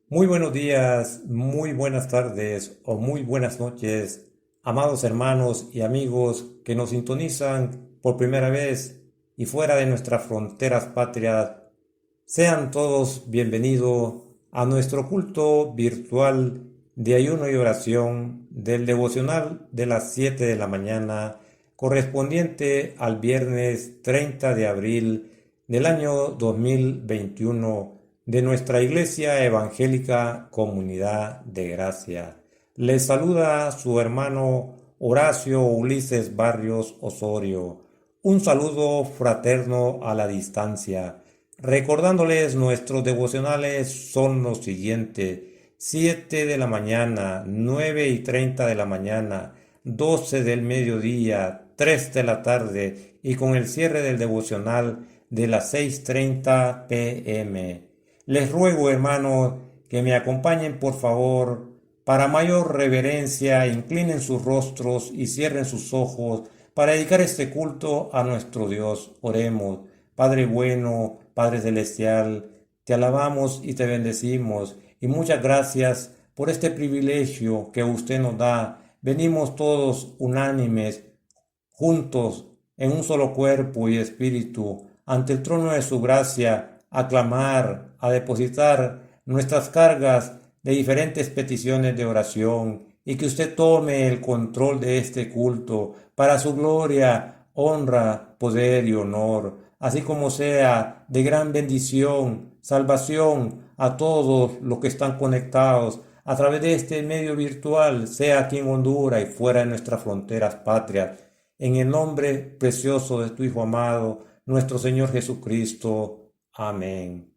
Muy buenos días, muy buenas tardes o muy buenas noches, amados hermanos y amigos que nos sintonizan por primera vez y fuera de nuestras fronteras patrias. Sean todos bienvenidos a nuestro culto virtual de ayuno y oración del devocional de las 7 de la mañana, correspondiente al viernes 30 de abril del año 2021 de nuestra Iglesia Evangélica Comunidad de Gracia. Les saluda su hermano Horacio Ulises Barrios Osorio. Un saludo fraterno a la distancia. Recordándoles nuestros devocionales son los siguientes: 7 de la mañana, 9:30 de la mañana, 12 del mediodía, 3 de la tarde y con el cierre del devocional de las 6:30 p.m. Les ruego, hermanos, que me acompañen por favor. Para mayor reverencia, inclinen sus rostros y cierren sus ojos para dedicar este culto a nuestro Dios. Oremos. Padre bueno, Padre celestial, te alabamos y te bendecimos y muchas gracias por este privilegio que usted nos da. Venimos todos unánimes, juntos, en un solo cuerpo y espíritu, ante el trono de su gracia, a clamar, a depositar nuestras cargas de diferentes peticiones de oración, y que usted tome el control de este culto para su gloria, honra, poder y honor, así como sea de gran bendición, salvación a todos los que están conectados a través de este medio virtual, sea aquí en Honduras y fuera de nuestras fronteras patrias, en el nombre precioso de tu Hijo amado, nuestro Señor Jesucristo. Amén.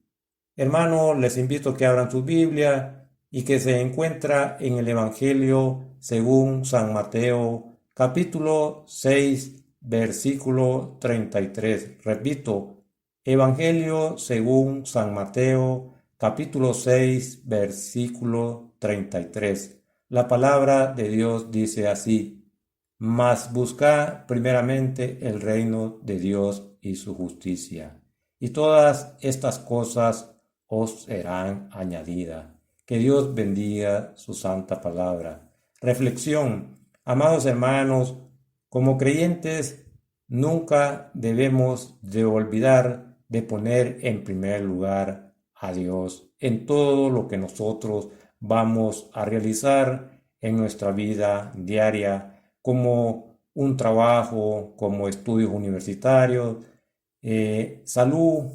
Hermanos, les invito a que abran su Biblia y que se encuentra en el Evangelio según San Mateo, capítulo 6, versículo 33. Repito, Evangelio según San Mateo, capítulo 6, versículo 33. La palabra de Dios dice así: mas buscad primeramente el reino de Dios y su justicia, y todas estas cosas os serán añadidas. Que Dios bendiga su santa palabra. Reflexión. Amados hermanos, como creyentes, nunca debemos de olvidar de poner en primer lugar a Dios en todo lo que nosotros vamos a realizar en nuestra vida diaria, como un trabajo, como estudios universitarios, salud.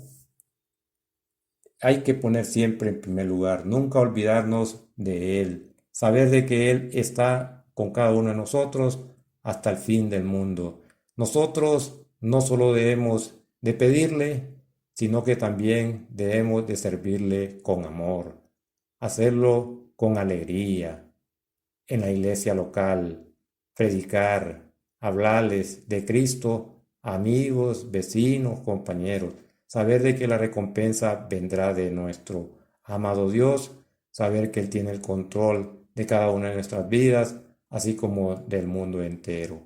Hay que poner siempre en primer lugar, nunca olvidarnos de Él, saber de que Él está con cada uno de nosotros hasta el fin del mundo. Nosotros no solo debemos de pedirle, sino que también debemos de servirle con amor, hacerlo con alegría en la iglesia local, predicar, hablarles de Cristo a amigos, vecinos, compañeros, saber de que la recompensa vendrá de nuestro amado Dios, saber que Él tiene el control de cada una de nuestras vidas, así como del mundo entero.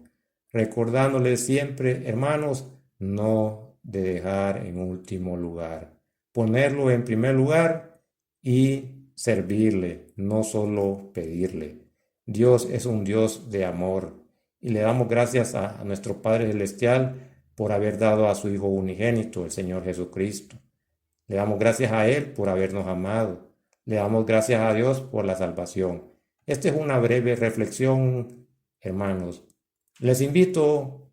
Recordándoles siempre, hermanos, no de dejar en último lugar, ponerlo en primer lugar y servirle, no solo pedirle. Dios es un Dios de amor y le damos gracias a nuestro Padre Celestial por haber dado a su Hijo unigénito, el Señor Jesucristo. Le damos gracias a Él por habernos amado. Le damos gracias a Dios por la salvación. Esta es una breve reflexión, hermanos. Les invito,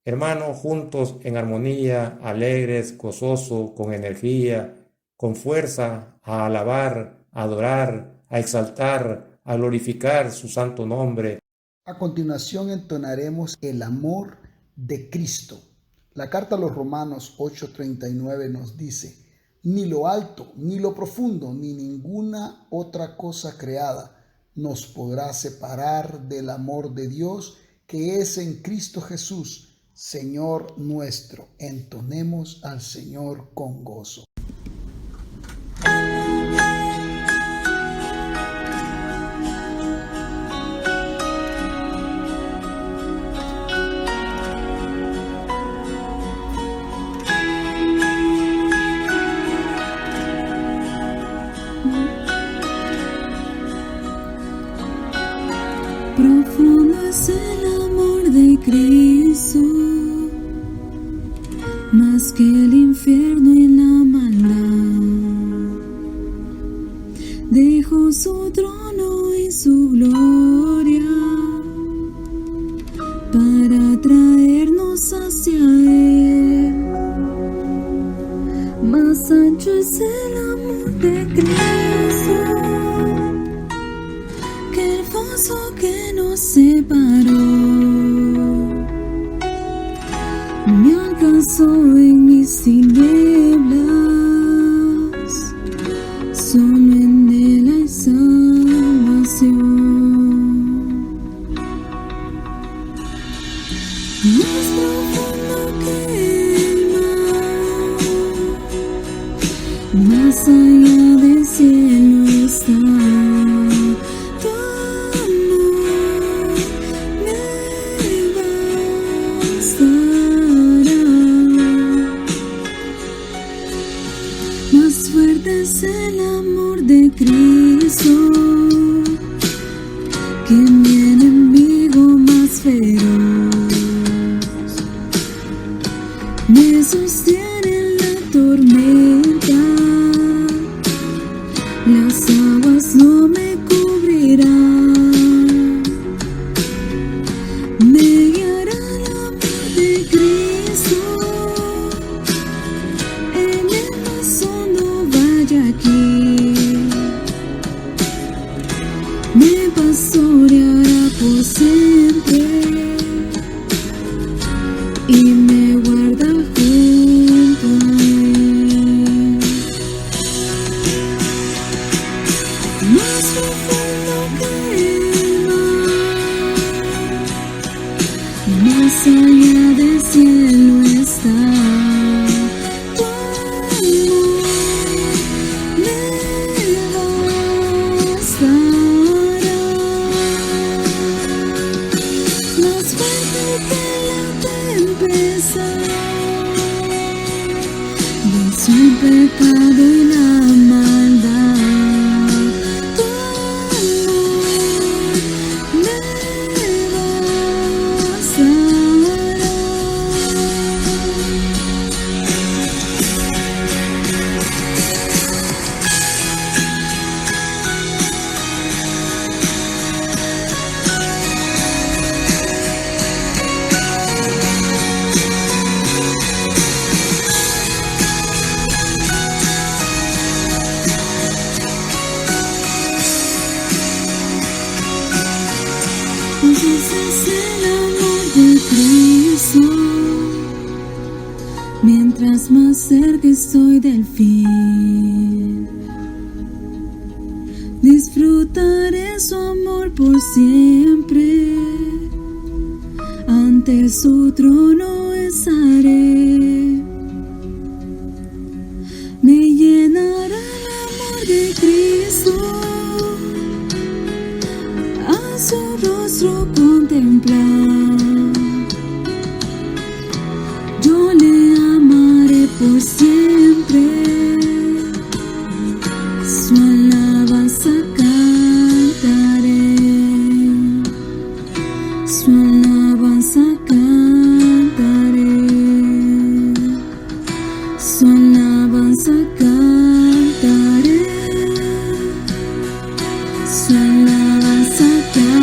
hermanos, juntos en armonía, alegres, gozosos, con energía, con fuerza, a alabar, a adorar, a exaltar, a glorificar su santo nombre. A continuación entonaremos el amor de Cristo. La carta a los Romanos 8:39 nos dice: ni lo alto, ni lo profundo, ni ninguna otra cosa creada nos podrá separar del amor de Dios que es en Cristo Jesús, Señor nuestro. Entonemos al Señor con gozo. profundo es el amor de Cristo, más que el infierno y la maldad. Dejó su trono y su gloria para traernos hacia Él. Más ancho es el amor de Cristo que el foso que nos separó. Me alcanzó en mis tinieblas, solo en Él hay salvación. Más profundo que el mar, más allá del cielo está. Tu amor me bastará. Más fuerte es el amor de Cristo que mi enemigo más feroz. Me sostiene en la tormenta, las aguas no me cubrirán. Me guiará el amor de Cristo, en el más hondo valle aquí. Me pastoreará por siempre y me guarda junto a Él. Más profundo que el mar, más allá del cielo está. Tu amor me bastará. Más fuerte que la tempestad, venció el pecado y la maldad. Tu amor me bastará. Ese es el amor de Cristo, mientras más cerca estoy del fin. Disfrutaré su amor por siempre, ante su trono estaré. Me llenará el amor de Cristo, a su rostro contemplar. Yo le amaré por siempre, su alabanza cantaré, su alabanza cantaré, su alabanza cantaré, su alabanza cantaré.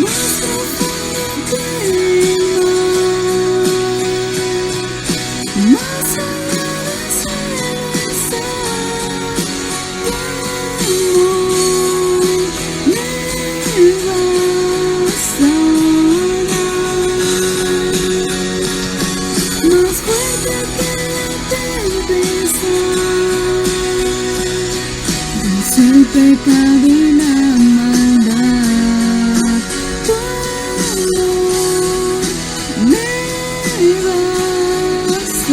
Más profundo que el mar, más allá del cielo está. Tu amor me bastará. Más fuerte que la tempestad, venció el pecado y la maldad. Tu amor me bastará.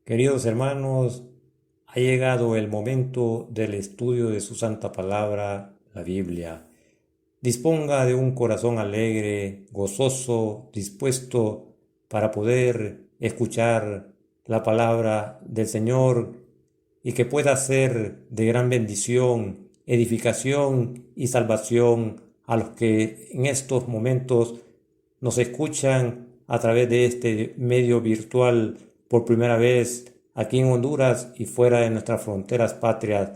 Queridos hermanos, ha llegado el momento del estudio de su santa palabra, la Biblia. Disponga de un corazón alegre, gozoso, dispuesto para poder escuchar la palabra del Señor y que pueda ser de gran bendición, edificación y salvación a los que en estos momentos nos escuchan a través de este medio virtual por primera vez aquí en Honduras y fuera de nuestras fronteras patrias.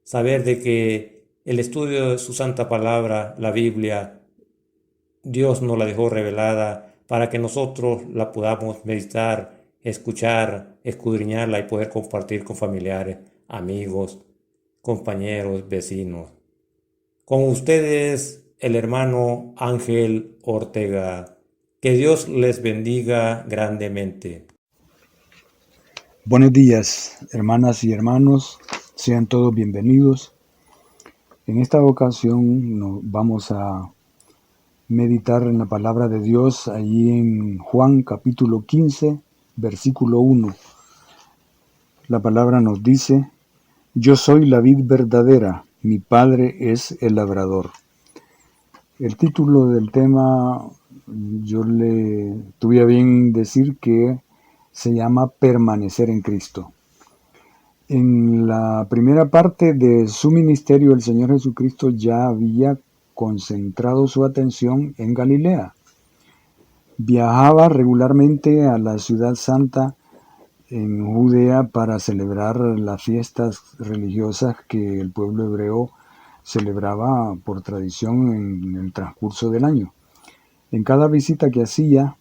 Saber de que el estudio de su santa palabra, la Biblia, Dios nos la dejó revelada para que nosotros la podamos meditar, escuchar, escudriñarla y poder compartir con familiares, amigos, compañeros, vecinos. Con ustedes, el hermano Ángel Ortega. Que Dios les bendiga grandemente. Buenos días, hermanas y hermanos, sean todos bienvenidos. En esta ocasión vamos a meditar en la palabra de Dios allí en Juan capítulo 15, versículo 1. La palabra nos dice: yo soy la vid verdadera, mi Padre es el labrador. El título del tema, yo le tuve a bien decir que se llama Permanecer en Cristo. En la primera parte de su ministerio, el Señor Jesucristo ya había concentrado su atención en Galilea. Viajaba regularmente a la ciudad santa en Judea para celebrar las fiestas religiosas que el pueblo hebreo celebraba por tradición en el transcurso del año. En cada visita que hacía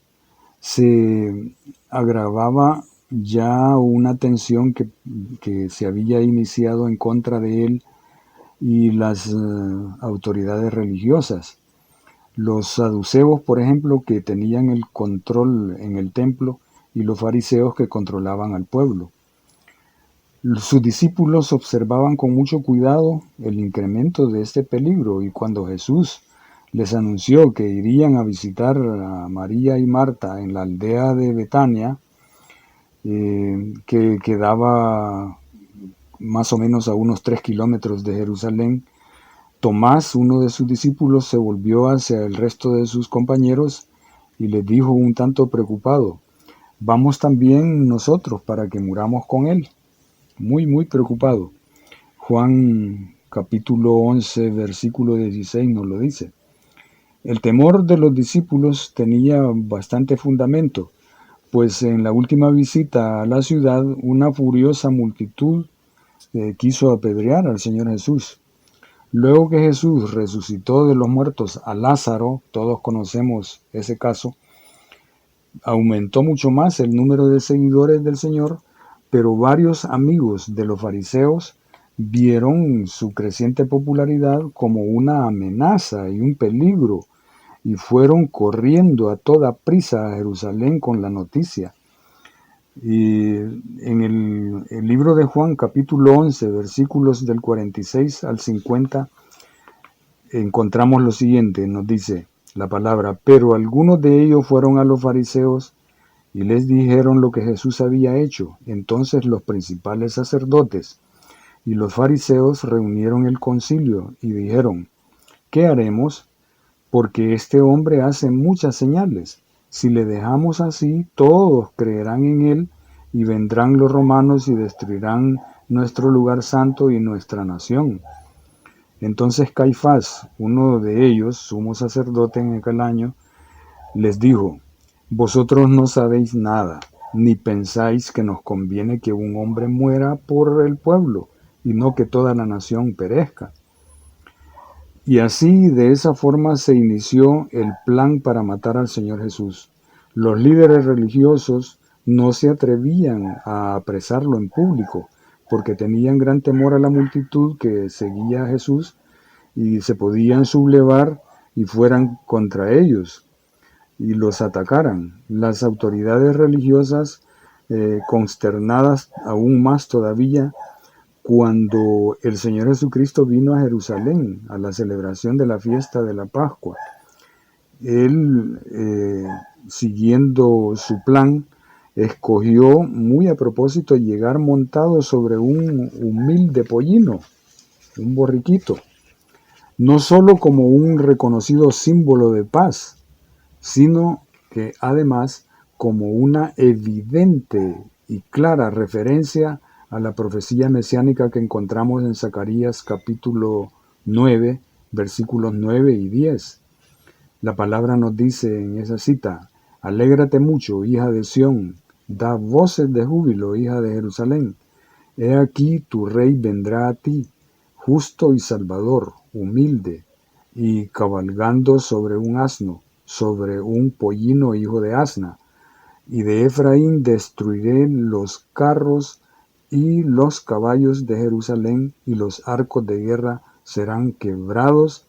se agravaba ya una tensión que se había iniciado en contra de él y las autoridades religiosas. Los saduceos, por ejemplo, que tenían el control en el templo, y los fariseos que controlaban al pueblo. Sus discípulos observaban con mucho cuidado el incremento de este peligro, y cuando Jesús les anunció que irían a visitar a María y Marta en la aldea de Betania, que quedaba más o menos a unos 3 kilómetros de Jerusalén, Tomás, uno de sus discípulos, se volvió hacia el resto de sus compañeros y les dijo un tanto preocupado: vamos también nosotros para que muramos con él. Muy preocupado. Juan capítulo 11, versículo 16 nos lo dice. El temor de los discípulos tenía bastante fundamento, pues en la última visita a la ciudad una furiosa multitud quiso apedrear al Señor Jesús. Luego que Jesús resucitó de los muertos a Lázaro, todos conocemos ese caso, aumentó mucho más el número de seguidores del Señor, pero varios amigos de los fariseos vieron su creciente popularidad como una amenaza y un peligro, y fueron corriendo a toda prisa a Jerusalén con la noticia. Y en el libro de Juan, capítulo 11, versículos del 46 al 50, encontramos lo siguiente, nos dice la palabra: pero algunos de ellos fueron a los fariseos y les dijeron lo que Jesús había hecho. Entonces los principales sacerdotes y los fariseos reunieron el concilio y dijeron: ¿qué haremos? Porque este hombre hace muchas señales. Si le dejamos así, todos creerán en él, y vendrán los romanos y destruirán nuestro lugar santo y nuestra nación. Entonces Caifás, uno de ellos, sumo sacerdote en aquel año, les dijo: vosotros no sabéis nada, ni pensáis que nos conviene que un hombre muera por el pueblo, y no que toda la nación perezca. Y así, de esa forma, se inició el plan para matar al Señor Jesús. Los líderes religiosos no se atrevían a apresarlo en público, porque tenían gran temor a la multitud que seguía a Jesús y se podían sublevar y fueran contra ellos y los atacaran. Las autoridades religiosas, consternadas aún más todavía, cuando el Señor Jesucristo vino a Jerusalén a la celebración de la fiesta de la Pascua, Él, siguiendo su plan, escogió muy a propósito llegar montado sobre un humilde pollino, un borriquito, no solo como un reconocido símbolo de paz, sino que además como una evidente y clara referencia a la profecía mesiánica que encontramos en Zacarías capítulo 9, versículos 9 y 10. La palabra nos dice en esa cita: alégrate mucho, hija de Sión, da voces de júbilo, hija de Jerusalén. He aquí tu rey vendrá a ti, justo y salvador, humilde, y cabalgando sobre un asno, sobre un pollino hijo de asna. Y de Efraín destruiré los carros y los caballos de Jerusalén, y los arcos de guerra serán quebrados,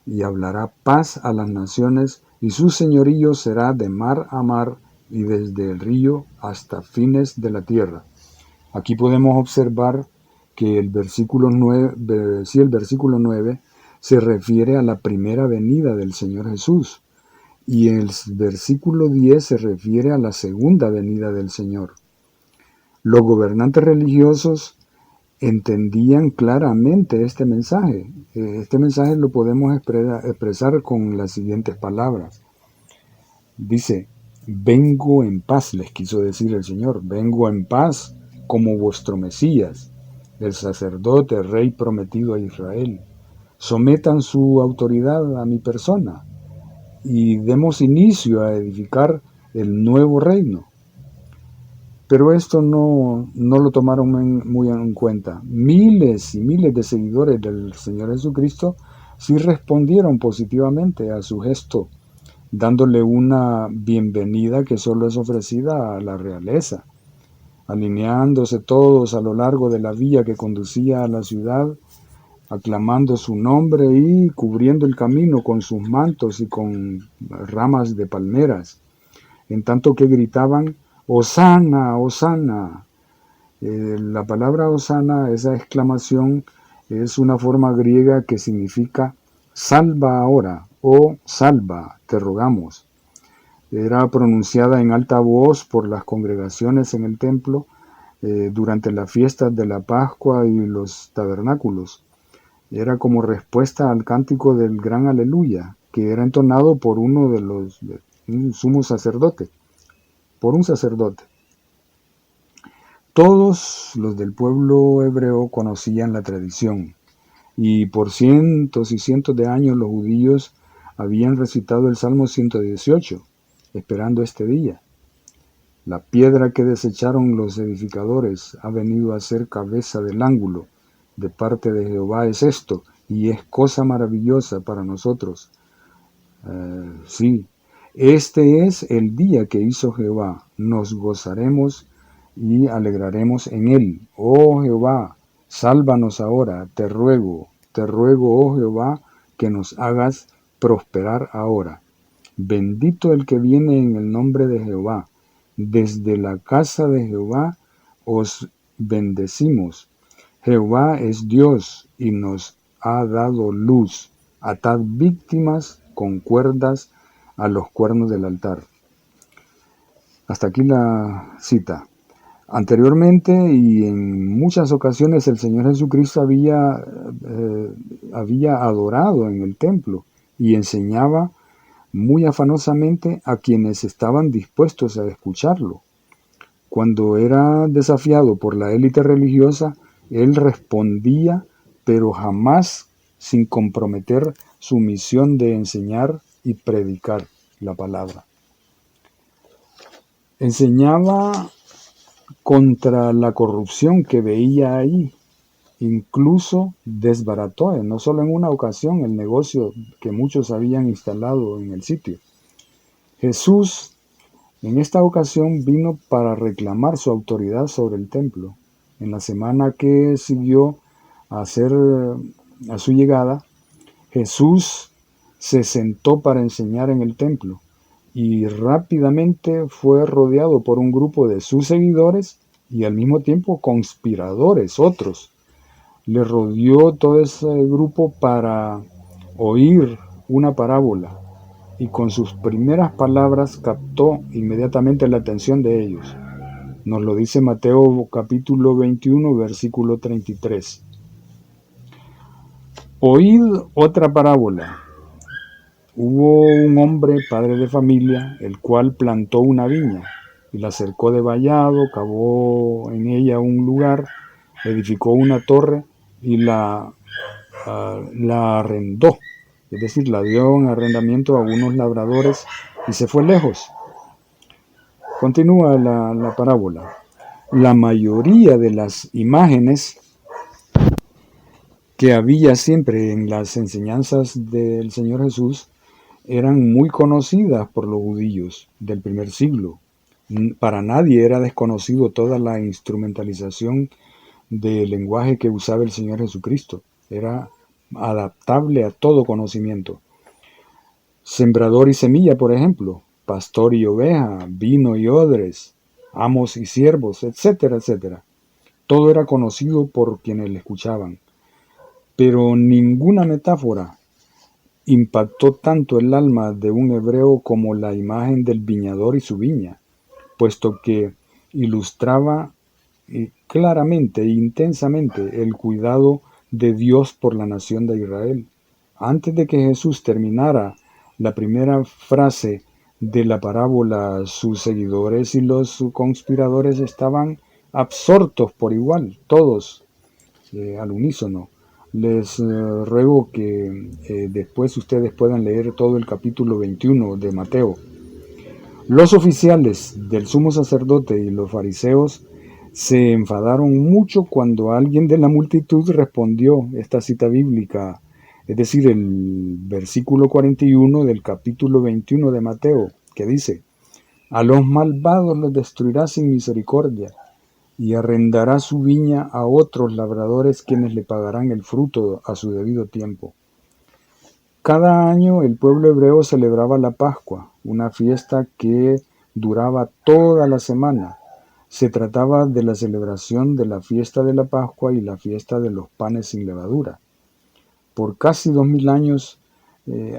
y hablará paz a las naciones, y su señorío será de mar a mar, y desde el río hasta fines de la tierra. Aquí podemos observar que el versículo 9 se refiere a la primera venida del Señor Jesús, y el versículo 10 se refiere a la segunda venida del Señor. Los gobernantes religiosos entendían claramente este mensaje. Este mensaje lo podemos expresar con las siguientes palabras. Dice: vengo en paz, les quiso decir el Señor, vengo en paz como vuestro Mesías, el sacerdote, rey prometido a Israel. Sometan su autoridad a mi persona y demos inicio a edificar el nuevo reino. Pero esto no lo tomaron muy en cuenta. Miles y miles de seguidores del Señor Jesucristo sí respondieron positivamente a su gesto, dándole una bienvenida que solo es ofrecida a la realeza, alineándose todos a lo largo de la vía que conducía a la ciudad, aclamando su nombre y cubriendo el camino con sus mantos y con ramas de palmeras, en tanto que gritaban: ¡Hosana, Hosana! La palabra Hosana, esa exclamación, es una forma griega que significa salva ahora o salva, te rogamos. Era pronunciada en alta voz por las congregaciones en el templo durante las fiestas de la Pascua y los tabernáculos. Era como respuesta al cántico del gran aleluya, que era entonado por un sumo sacerdote, por un sacerdote. Todos los del pueblo hebreo conocían la tradición, y por cientos y cientos de años los judíos habían recitado el Salmo 118, esperando este día. La piedra que desecharon los edificadores ha venido a ser cabeza del ángulo. De parte de Jehová es esto, y es cosa maravillosa para nosotros. Sí, este es el día que hizo Jehová, nos gozaremos y alegraremos en él. Oh Jehová, sálvanos ahora, te ruego, oh Jehová, que nos hagas prosperar ahora. Bendito el que viene en el nombre de Jehová. Desde la casa de Jehová os bendecimos. Jehová es Dios y nos ha dado luz. Atad víctimas con cuerdas a los cuernos del altar. Hasta aquí la cita. Anteriormente y en muchas ocasiones el Señor Jesucristo había adorado en el templo y enseñaba muy afanosamente a quienes estaban dispuestos a escucharlo. Cuando era desafiado por la élite religiosa, él respondía, pero jamás sin comprometer su misión de enseñar y predicar la palabra. Enseñaba contra la corrupción que veía ahí. Incluso desbarató, no solo en una ocasión, el negocio que muchos habían instalado en el sitio. Jesús en esta ocasión vino para reclamar su autoridad sobre el templo. En la semana que siguió a su llegada, Jesús se sentó para enseñar en el templo y rápidamente fue rodeado por un grupo de sus seguidores y al mismo tiempo conspiradores, otros. Le rodeó todo ese grupo para oír una parábola y con sus primeras palabras captó inmediatamente la atención de ellos. Nos lo dice Mateo capítulo 21, versículo 33. Oíd otra parábola. Hubo un hombre, padre de familia, el cual plantó una viña y la cercó de vallado, cavó en ella un lugar, edificó una torre y la arrendó, es decir, la dio en arrendamiento a unos labradores y se fue lejos. Continúa la parábola. La mayoría de las imágenes que había siempre en las enseñanzas del Señor Jesús eran muy conocidas por los judíos del primer siglo. Para nadie era desconocido toda la instrumentalización del lenguaje que usaba el Señor Jesucristo. Era adaptable a todo conocimiento. Sembrador y semilla, por ejemplo, pastor y oveja, vino y odres, amos y siervos, etcétera, etcétera. Todo era conocido por quienes le escuchaban. Pero ninguna metáfora impactó tanto el alma de un hebreo como la imagen del viñador y su viña, puesto que ilustraba claramente e intensamente el cuidado de Dios por la nación de Israel. Antes de que Jesús terminara la primera frase de la parábola, sus seguidores y los conspiradores estaban absortos por igual, todos al unísono. Les ruego que después ustedes puedan leer todo el capítulo 21 de Mateo. Los oficiales del sumo sacerdote y los fariseos se enfadaron mucho cuando alguien de la multitud respondió esta cita bíblica, es decir, el versículo 41 del capítulo 21 de Mateo, que dice: a los malvados los destruirá sin misericordia, y arrendará su viña a otros labradores, quienes le pagarán el fruto a su debido tiempo. Cada año el pueblo hebreo celebraba la Pascua, una fiesta que duraba toda la semana. Se trataba de la celebración de la fiesta de la Pascua y la fiesta de los panes sin levadura. Por casi 2000 años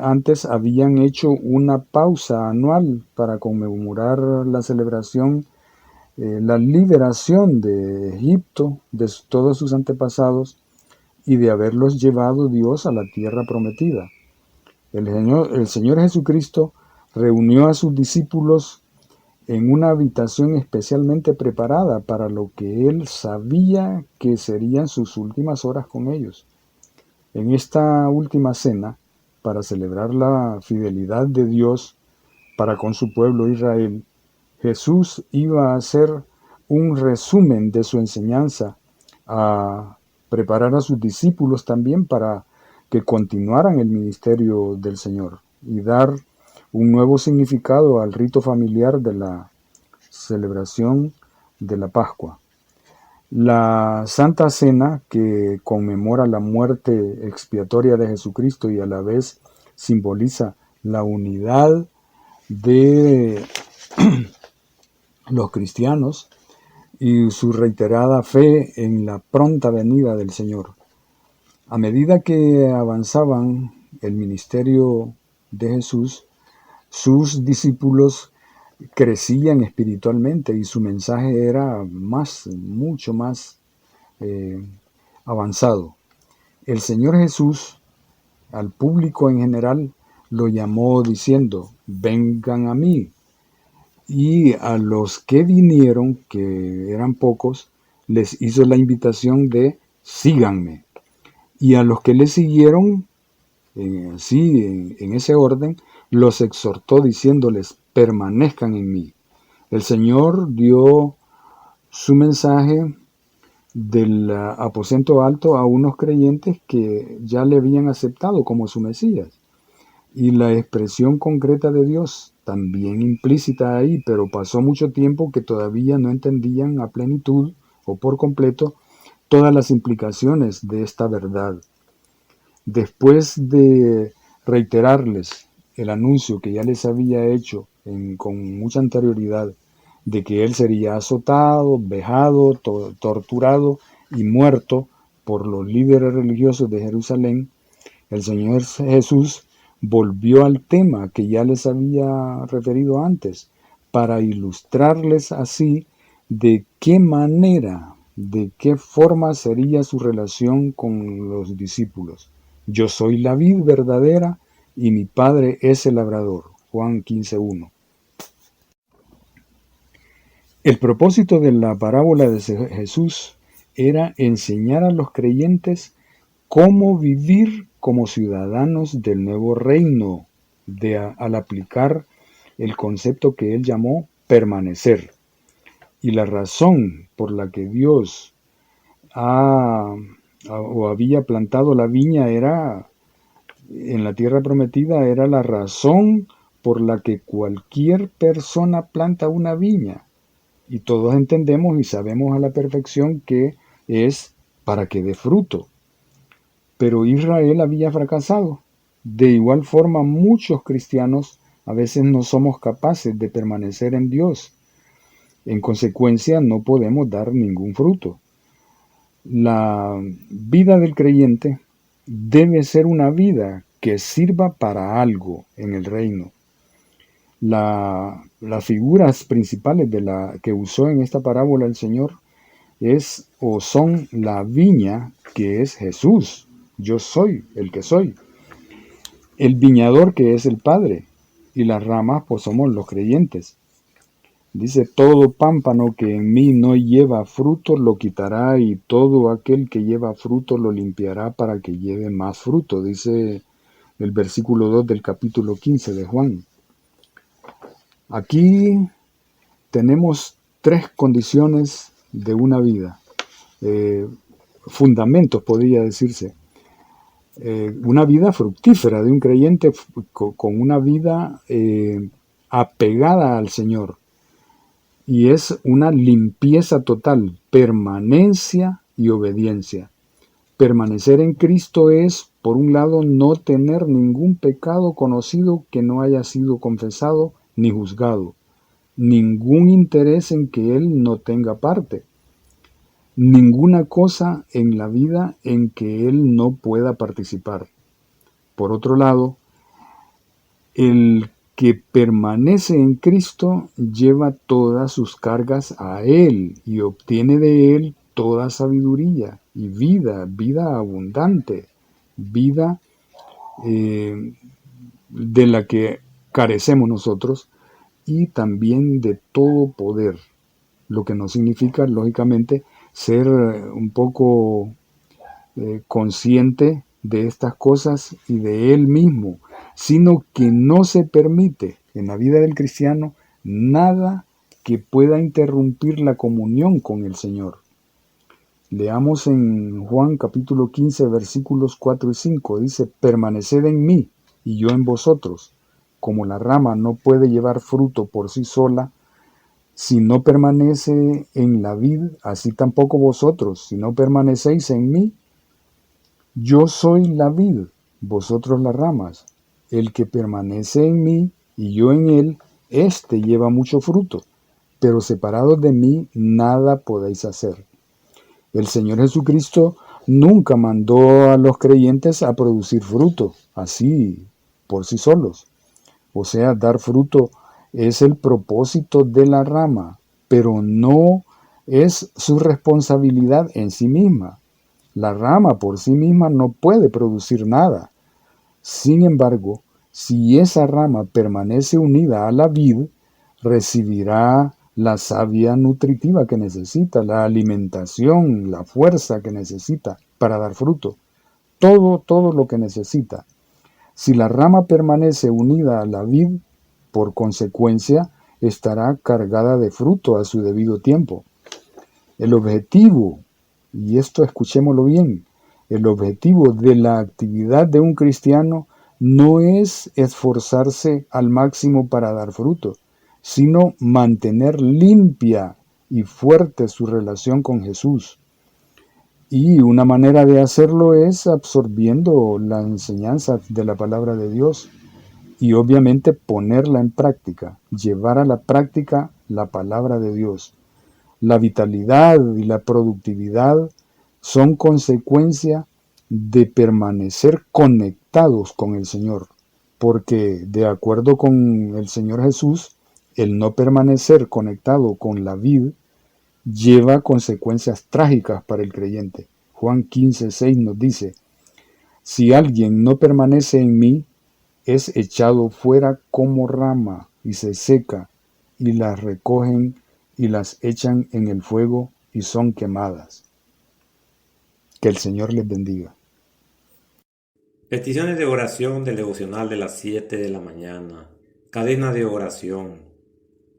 antes habían hecho una pausa anual para conmemorar la celebración, la liberación de Egipto, de todos sus antepasados, y de haberlos llevado Dios a la tierra prometida. El Señor Jesucristo reunió a sus discípulos en una habitación especialmente preparada para lo que Él sabía que serían sus últimas horas con ellos. En esta última cena, para celebrar la fidelidad de Dios para con su pueblo Israel, Jesús iba a hacer un resumen de su enseñanza, a preparar a sus discípulos también para que continuaran el ministerio del Señor y dar un nuevo significado al rito familiar de la celebración de la Pascua. La Santa Cena, que conmemora la muerte expiatoria de Jesucristo y a la vez simboliza la unidad de los cristianos y su reiterada fe en la pronta venida del Señor. A medida que avanzaban el ministerio de Jesús, sus discípulos crecían espiritualmente y su mensaje era mucho más avanzado. El Señor Jesús, al público en general, lo llamó diciendo: vengan a mí. Y a los que vinieron, que eran pocos, les hizo la invitación de síganme. Y a los que le siguieron, en ese orden, los exhortó diciéndoles: permanezcan en mí. El Señor dio su mensaje del aposento alto a unos creyentes que ya le habían aceptado como su Mesías. Y la expresión concreta de Dios, también implícita ahí, pero pasó mucho tiempo que todavía no entendían a plenitud o por completo todas las implicaciones de esta verdad. Después de reiterarles el anuncio que ya les había hecho con mucha anterioridad de que él sería azotado, vejado, torturado y muerto por los líderes religiosos de Jerusalén, el Señor Jesús volvió al tema que ya les había referido antes, para ilustrarles así de qué manera, de qué forma sería su relación con los discípulos. Yo soy la vid verdadera y mi Padre es el labrador. Juan 15:1. El propósito de la parábola de Jesús era enseñar a los creyentes cómo vivir como ciudadanos del nuevo reino, al aplicar el concepto que él llamó permanecer. Y la razón por la que Dios había plantado la viña en la tierra prometida, era la razón por la que cualquier persona planta una viña. Y todos entendemos y sabemos a la perfección que es para que dé fruto. Pero Israel había fracasado. De igual forma, muchos cristianos a veces no somos capaces de permanecer en Dios. En consecuencia, no podemos dar ningún fruto. La vida del creyente debe ser una vida que sirva para algo en el reino. Las figuras principales que usó en esta parábola el Señor son la viña, que es Jesús. Yo soy el que soy. El viñador, que es el Padre. Y las ramas, pues somos los creyentes. Dice, todo pámpano que en mí no lleva fruto lo quitará, y todo aquel que lleva fruto lo limpiará para que lleve más fruto. Dice el versículo 2 del capítulo 15 de Juan. Aquí tenemos 3 condiciones de una vida, fundamentos podría decirse. Una vida fructífera de un creyente con una vida apegada al Señor. Y es una limpieza total, permanencia y obediencia. Permanecer en Cristo es, por un lado, no tener ningún pecado conocido que no haya sido confesado ni juzgado, ningún interés en que Él no tenga parte, ninguna cosa en la vida en que Él no pueda participar. Por otro lado, el que permanece en Cristo lleva todas sus cargas a Él y obtiene de Él toda sabiduría y vida abundante, vida de la que carecemos nosotros, y también de todo poder, lo que no significa, lógicamente, ser un poco consciente de estas cosas y de él mismo, sino que no se permite en la vida del cristiano nada que pueda interrumpir la comunión con el Señor. Leamos en Juan capítulo 15 versículos 4 y 5, dice, permaneced en mí y yo en vosotros. Como la rama no puede llevar fruto por sí sola, si no permanece en la vid, así tampoco vosotros, si no permanecéis en mí. Yo soy la vid, vosotros las ramas. El que permanece en mí y yo en él, éste lleva mucho fruto, pero separados de mí nada podéis hacer. El Señor Jesucristo nunca mandó a los creyentes a producir fruto, así, por sí solos. O sea, dar fruto es el propósito de la rama, pero no es su responsabilidad en sí misma. La rama por sí misma no puede producir nada. Sin embargo, si esa rama permanece unida a la vid, recibirá la savia nutritiva que necesita, la alimentación, la fuerza que necesita para dar fruto. Todo lo que necesita. Si la rama permanece unida a la vid, por consecuencia, estará cargada de fruto a su debido tiempo. El objetivo, y esto escuchémoslo bien, el objetivo de la actividad de un cristiano no es esforzarse al máximo para dar fruto, sino mantener limpia y fuerte su relación con Jesús. Y una manera de hacerlo es absorbiendo la enseñanza de la palabra de Dios y obviamente ponerla en práctica, llevar a la práctica la palabra de Dios. La vitalidad y la productividad son consecuencia de permanecer conectados con el Señor, porque de acuerdo con el Señor Jesús, el no permanecer conectado con la vid lleva consecuencias trágicas para el creyente. Juan 15:6 nos dice: si alguien no permanece en mí, es echado fuera como rama y se seca, y las recogen y las echan en el fuego y son quemadas. Que el Señor les bendiga. Peticiones de oración del devocional de las 7 de la mañana. Cadena de oración.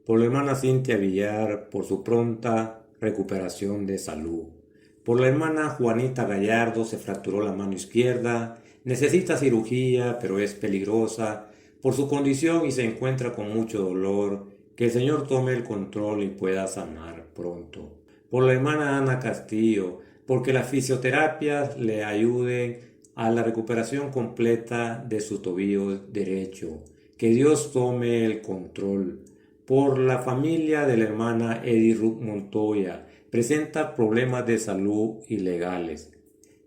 Por la hermana Cintia Villar, por su pronta recuperación de salud. Por la hermana Juanita Gallardo, se fracturó la mano izquierda, necesita cirugía, pero es peligrosa por su condición y se encuentra con mucho dolor. Que el Señor tome el control y pueda sanar pronto. Por la hermana Ana Castillo, porque las fisioterapias le ayuden a la recuperación completa de su tobillo derecho. Que Dios tome el control. Por la familia de la hermana Edith Ruth Montoya, presenta problemas de salud y legales.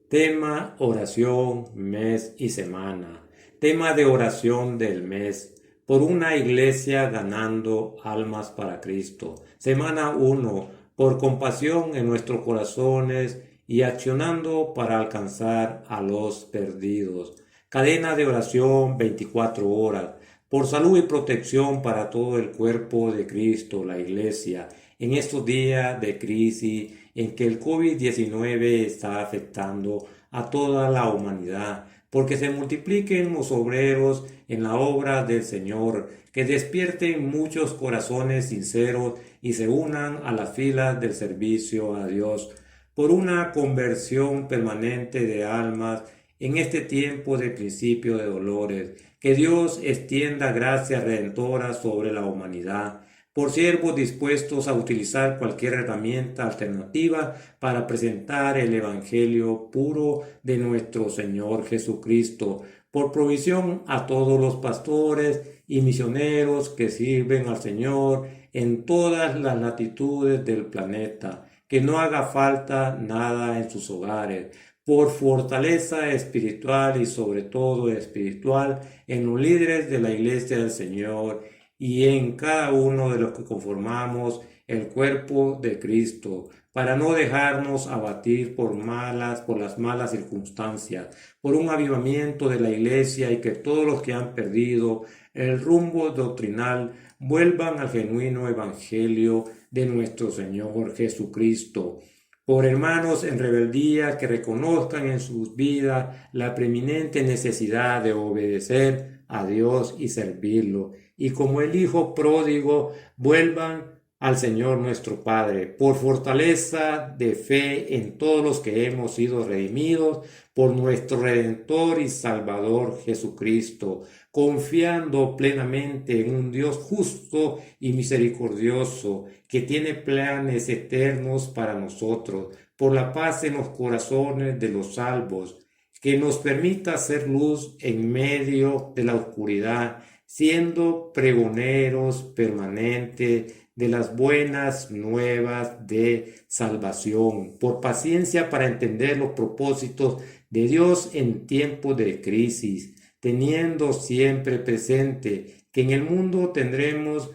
Tema: oración, mes y semana. Tema de oración del mes: por una iglesia ganando almas para Cristo. Semana 1: por compasión en nuestros corazones y accionando para alcanzar a los perdidos. Cadena de oración 24 horas. Por salud y protección para todo el cuerpo de Cristo, la iglesia, en estos días de crisis en que el COVID-19 está afectando a toda la humanidad, porque se multipliquen los obreros en la obra del Señor, que despierten muchos corazones sinceros y se unan a las filas del servicio a Dios, por una conversión permanente de almas en este tiempo de principio de dolores. Que Dios extienda gracia redentora sobre la humanidad, por siervos dispuestos a utilizar cualquier herramienta alternativa para presentar el Evangelio puro de nuestro Señor Jesucristo, por provisión a todos los pastores y misioneros que sirven al Señor en todas las latitudes del planeta, que no haga falta nada en sus hogares, por fortaleza espiritual y sobre todo espiritual en los líderes de la Iglesia del Señor y en cada uno de los que conformamos el cuerpo de Cristo, para no dejarnos abatir por las malas circunstancias, por un avivamiento de la Iglesia, y que todos los que han perdido el rumbo doctrinal vuelvan al genuino Evangelio de nuestro Señor Jesucristo. Por hermanos en rebeldía que reconozcan en sus vidas la preeminente necesidad de obedecer a Dios y servirlo, y como el Hijo pródigo vuelvan al Señor nuestro Padre, por fortaleza de fe en todos los que hemos sido redimidos por nuestro Redentor y Salvador Jesucristo, confiando plenamente en un Dios justo y misericordioso que tiene planes eternos para nosotros, por la paz en los corazones de los salvos, que nos permita hacer luz en medio de la oscuridad, siendo pregoneros permanentes de las buenas nuevas de salvación, por paciencia para entender los propósitos de Dios en tiempos de crisis, teniendo siempre presente que en el mundo tendremos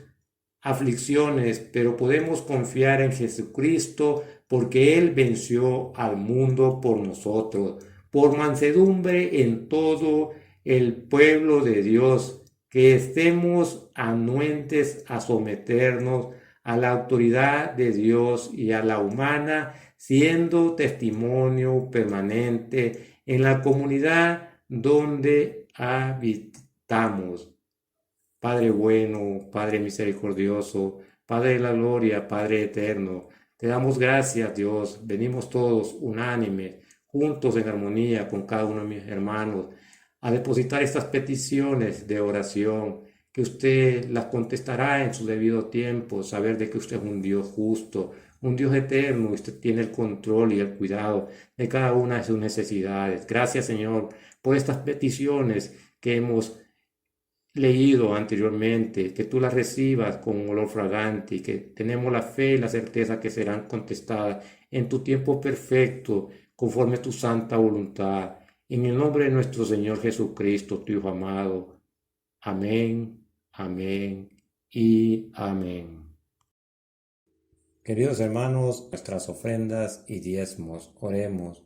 aflicciones, pero podemos confiar en Jesucristo porque Él venció al mundo por nosotros, por mansedumbre en todo el pueblo de Dios, que estemos anuentes a someternos a la autoridad de Dios y a la humana, siendo testimonio permanente en la comunidad donde habitamos. Padre bueno, Padre misericordioso, Padre de la gloria, Padre eterno, te damos gracias, Dios. Venimos todos unánimes, juntos en armonía con cada uno de mis hermanos, a depositar estas peticiones de oración, que usted las contestará en su debido tiempo, saber de que usted es un Dios justo, un Dios eterno, y usted tiene el control y el cuidado de cada una de sus necesidades. Gracias, Señor, por estas peticiones que hemos leído anteriormente, que tú las recibas con un olor fragante y que tenemos la fe y la certeza que serán contestadas en tu tiempo perfecto, conforme a tu santa voluntad. En el nombre de nuestro Señor Jesucristo, tu Hijo amado. Amén, amén y amén. Queridos hermanos, nuestras ofrendas y diezmos, oremos.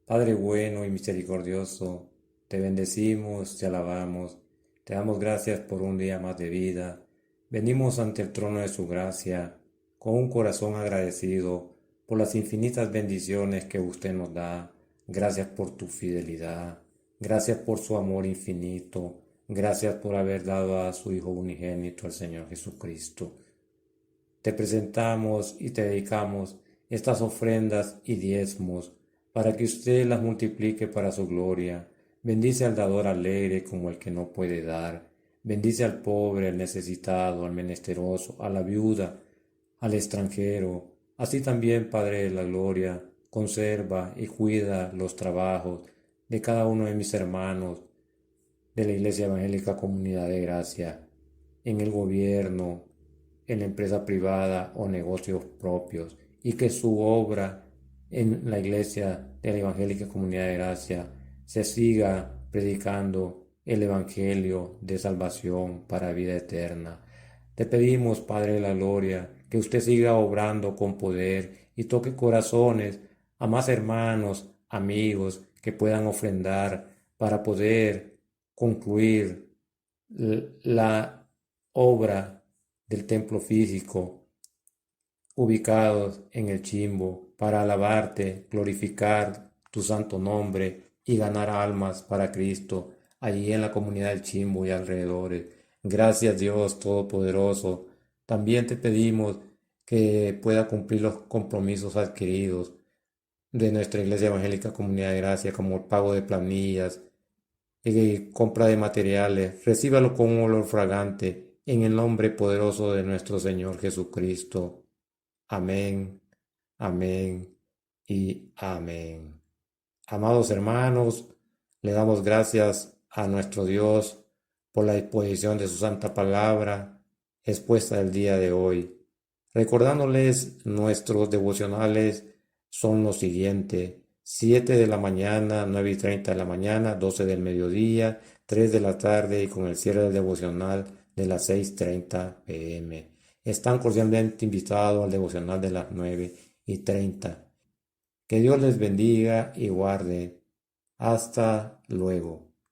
Padre bueno y misericordioso, te bendecimos, te alabamos, te damos gracias por un día más de vida. Venimos ante el trono de su gracia con un corazón agradecido por las infinitas bendiciones que usted nos da. Gracias por tu fidelidad, gracias por su amor infinito, gracias por haber dado a su Hijo unigénito, el Señor Jesucristo. Te presentamos y te dedicamos estas ofrendas y diezmos para que usted las multiplique para su gloria. Bendice al dador alegre como el que no puede dar. Bendice al pobre, al necesitado, al menesteroso, a la viuda, al extranjero. Así también, Padre de la gloria, conserva y cuida los trabajos de cada uno de mis hermanos de la Iglesia Evangélica Comunidad de Gracia, en el gobierno, en la empresa privada o negocios propios, y que su obra en la Iglesia de la Evangélica Comunidad de Gracia se siga predicando el Evangelio de salvación para vida eterna. Te pedimos, Padre de la Gloria, que usted siga obrando con poder y toque corazones a más hermanos, amigos que puedan ofrendar para poder concluir la obra del templo físico ubicados en el Chimbo para alabarte, glorificar tu santo nombre y ganar almas para Cristo allí en la comunidad del Chimbo y alrededores. Gracias Dios Todopoderoso. También te pedimos que pueda cumplir los compromisos adquiridos de nuestra Iglesia Evangélica Comunidad de Gracia, como el pago de planillas, compra de materiales. Recíbalo con un olor fragante en el nombre poderoso de nuestro Señor Jesucristo. Amén, amén y amén. Amados hermanos, le damos gracias a nuestro Dios por la exposición de su santa palabra expuesta el día de hoy. Recordándoles, nuestros devocionales son los siguientes: 7 de la mañana, 9:30 de la mañana, 12 del mediodía, 3 de la tarde y con el cierre del devocional de las 6:30 p.m. Están cordialmente invitados al devocional de las 9:30. Que Dios les bendiga y guarde. Hasta luego.